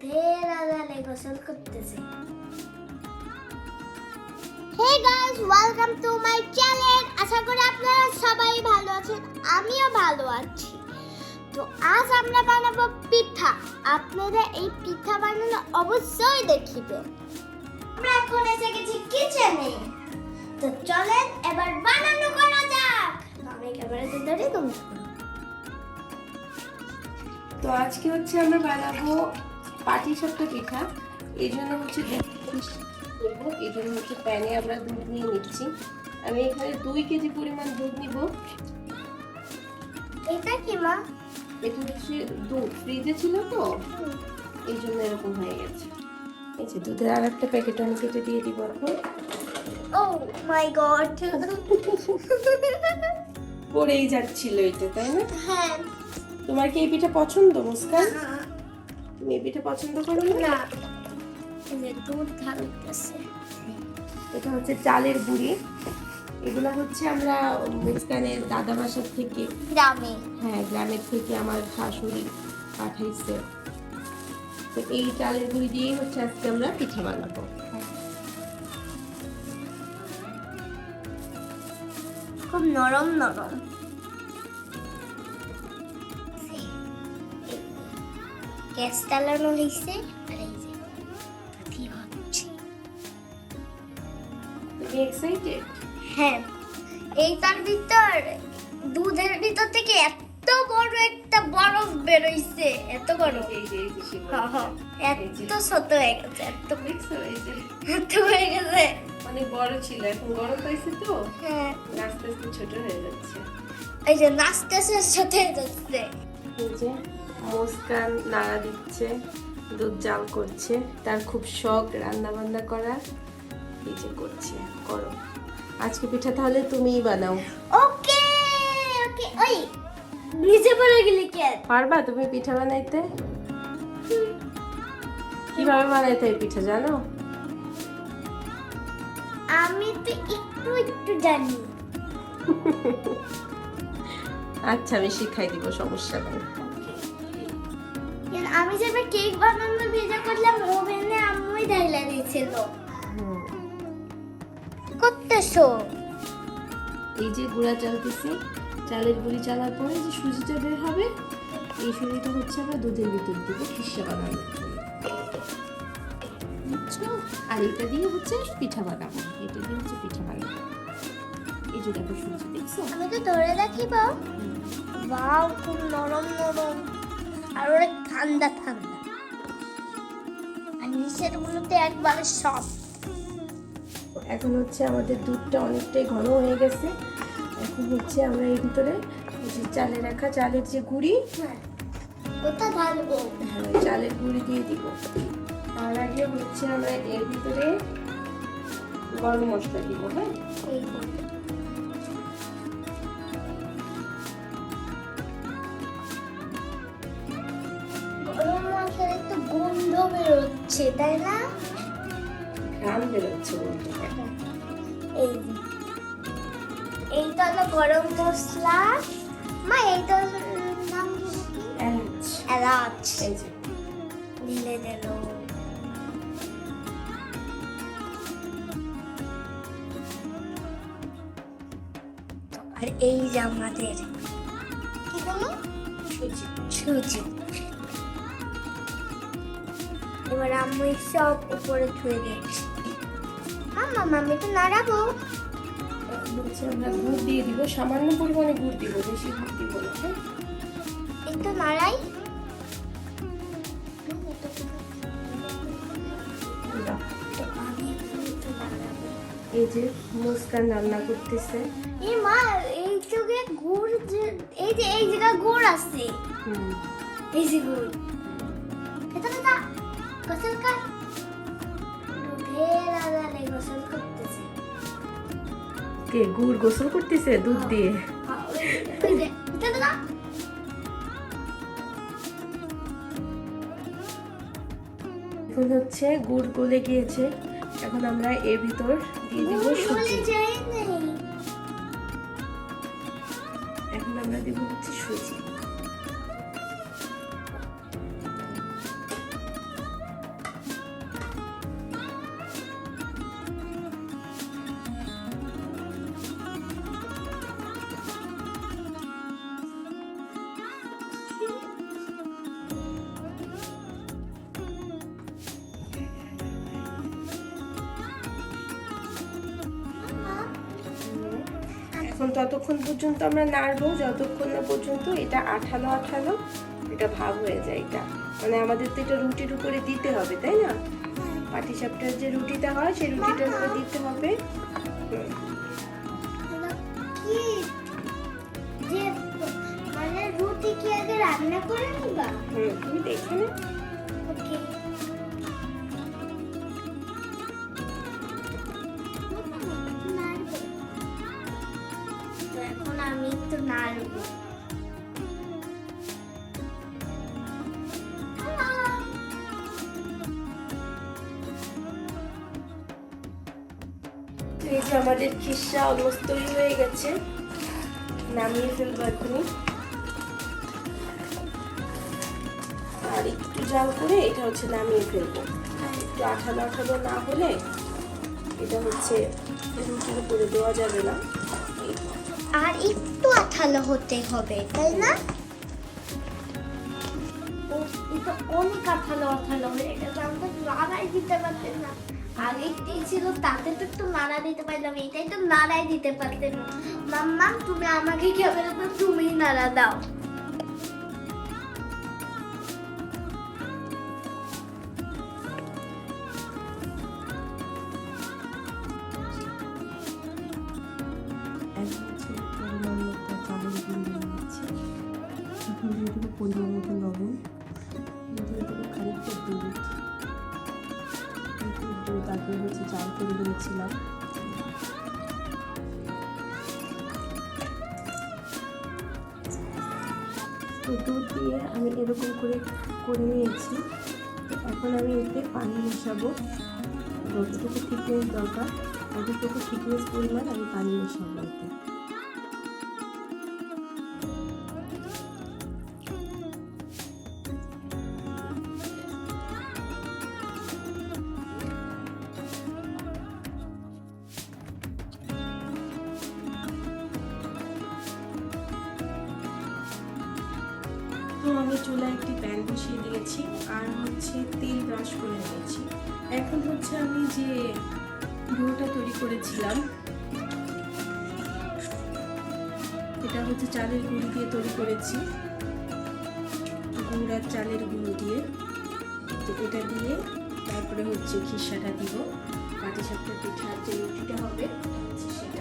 দুধের আগালে গোসল করতেছে। Hey guys, welcome to my channel. আশা করি আপনারা সবাই ভালো আছেন, আমিও ভালো আছি। তো আজ আমরা বানাবো পিঠা। আপনারা এই পিঠা বানানো অবশ্যই দেখিবেন। আমরা এখন এসে গেছি কিচেনে। তো চলেন এবার বানানো করা যাক। আমি ক্যামেরাতে ধরে তুমি। তো আজকে হচ্ছে আমরা বানাবো পাটিসাপটা পিঠা। এই জন্য হচ্ছে এই জন্য হচ্ছে প্যানে আমরা দুধ নিয়ে নিচ্ছি। আমি এখানে 2 কেজি পরিমাণ দুধ নিব। এটা কি মা? এটা হচ্ছে দুধ ফ্রিজে ছিল তো এই জন্য এরকম হয়ে গেছে। এই যে দুধের আর একটা প্যাকেট আমি কেটে দিয়ে দিব এখন। ও মাই গড, পড়েই যাচ্ছিল এটা, তাই না? হ্যাঁ। তোমার কি এই পিঠা পছন্দ মুস্কান? তুমি এই পিঠা পছন্দ করো না? দুধ ঢালতেছে। এটা হচ্ছে চালের গুঁড়ি। এগুলো হচ্ছে আমরা মুস্কানের দাদা বাসার থেকে, গ্রামে, হ্যাঁ গ্রামের থেকে আমার শাশুড়ি পাঠাইছে। তো এই চালের গুঁড়ি দিয়েই হচ্ছে আজকে আমরা পিঠা বানাবো। খুব নরম নরম। গ্যাস চালানো হয়েছে আর এই যে কি হচ্ছে। তুমি এক্সাইটেড? হ্যাঁ, এইটার ভিতর দুধের ভিতর থেকে এত বড় একটা বরফ বের হইছে, এত বড়। এই যে হ্যাঁ হ্যাঁ, এত ছোট হয়ে গেছে, এত দেখছো এই যে এত হয়ে গেছে। অনেক বড় ছিল, এখন গরম হয়েছে তো হ্যাঁ, আস্তে আস্তে ছোট হয়ে যাচ্ছে। এই যে নাচতেছে ছোট হয়ে যাচ্ছে। এই যে মুস্কান নাড়া দিচ্ছে, দুধ জাল করছে, তার খুব শখ রান্না বান্না করা। এই যে করছে, করো আজকে পিঠা তাহলে তুমিই বানাও। ওকে ওকে। ওই নিচে পড়ে গেলি কেন? পারবা তুমি পিঠা বানাইতে? কিভাবে বানাইতে এই পিঠা জানো? আমি তো একটু একটু জানি। আচ্ছা আমি শিখাই দিব, সমস্যা নেই। আমি যেবার কেক বানানোর ভিডিও করলাম ওভেনে আম্মুই ঢাইলা দিয়েছিল। করতেছো? এই যে গুঁড়া চালতেছি, চালের গুঁড়ি চালার পরে যে সুজিটা বের হবে, এই সুজিটা হচ্ছে আমরা দুধের ভিতর দিব খিরসা বানানোর জন্য। বুঝছো? আর এটা দিয়ে হচ্ছে পিঠা বানাবো, এটা দিয়ে হচ্ছে পিঠা বানাবো। এই যে দেখো সুজি, দেখছো? আমি তো ধরে রাখিব। ওয়াও, খুব নরম নরম আর অনেক ঠান্ডা ঠান্ডা, আর নিচের গুলোতে একবারে সফট। এখন হচ্ছে আমাদের দুধটা অনেকটাই ঘন হয়ে গেছে। এখন হচ্ছে আমরা এর ভিতরে যে চালে রাখা চালের যে গুঁড়ি, হ্যাঁ, ওটা ঢালবো। হ্যাঁ চালের গুঁড়ি দিয়ে দিব। তার আগে হচ্ছে আমরা এর ভিতরে গরম মশলা দিব। হ্যাঁ, এই গরম মশলার একটু গন্ধ বেরোচ্ছে, তাই না? ঘ্রাণ বেরোচ্ছে বলতে। এই এইটা হলো গরম মশলা। মা এইটা নাম কি? এলাচ। এলাচ। এই যে দিলে দিল। আর এই যে আমাদের কি বলো, সুজি। সুজি। এবার আমি সব উপরে ছুঁয়ে দিয়েছি। মাম্মি তো নাড়াবো। হচ্ছে আমরা গুড় দিয়ে দিব, সামান্য পরিমাণে গুড় দিব, বেশি গুড় দিব না। হ্যাঁ, একটু নাড়াই। দাও। এই যে মুস্কান রান্না করতেছে। এই মা, এই চোখে গুড় যে এই যে এই জায়গা গুড় আছে। এই যে গুড় এটা না গোসল কর। দুধের আগালে গোসল করতেছে। কে গুড় গোসল করতেছে দুধ দিয়ে? ওই যে এটা না। এখন হচ্ছে গুড় গলে গিয়েছে, এখন আমরা এর ভিতর দিয়ে দিব সুজি। এখন আমরা দিব হচ্ছে সুজি। এখন ততক্ষণ পর্যন্ত আমরা নাড়বো যতক্ষণ না পর্যন্ত এটা আঠালো আঠালো এটা ভাব হয়ে যায়। এটা মানে আমাদের তো এটা রুটির উপরে দিতে হবে, তাই না? পাটিসাপটার যে রুটিটা হয় সেই রুটিটার উপরে দিতে হবে। কি যে মানে রুটি কি আগে রান্না করে নিবা? তুমি দেখে নে। ওকে। তো এখন আমি একটু নাড়বো। এই যে আমাদের খিরটা অলমোস্ট তৈরি হয়ে গেছে, নামিয়ে ফেলবো এখনই। আর একটু জাল করে এটা হচ্ছে নামিয়ে ফেলবো। একটু আঠালো আঠালো না হলে এটা হচ্ছে রুটির উপরে দেওয়া যাবে না। আর একটু আঠালো হতে হবে, তাই না? ও এটা অনেক আঠালো আঠালো হয়ে গেছে, আমরা নাড়াই দিতে পারতেন না। আগে কি ছিল তাতে তো একটু নাড়া দিতে পারলাম, এটাই তো নাড়াই দিতে পারতেন না। মাম্মা তুমি আমাকে ক্যামেরা তো তুমি নাড়া দাও। পরিমাণ মতো লবণ, খানিকটা দুধ, তারপরে হচ্ছে চাল করে দিয়েছিলাম। তো দুধ দিয়ে আমি এরকম করে নিয়েছি। এখন আমি এতে পানি মেশাবো, যতটুকু থিকনেস দরকার ততটুকু থিকনেস পরিমাণ আমি পানি মেশাবো এতে। তো আমি চুলায় একটি প্যান বসিয়ে দিয়েছি আর হচ্ছে তেল ব্রাশ করে নিয়েছি। এখন হচ্ছে আমি যে ডোটা তৈরি করেছিলাম এটা হচ্ছে চালের গুঁড়ি দিয়ে তৈরি করেছি, গুড় আর চালের গুঁড়ো দিয়ে। তো এটা দিয়ে তারপরে হচ্ছে খিরসাটা দিব, পাটিসাপটা পিঠার যে রুটিটা হবে সেটা।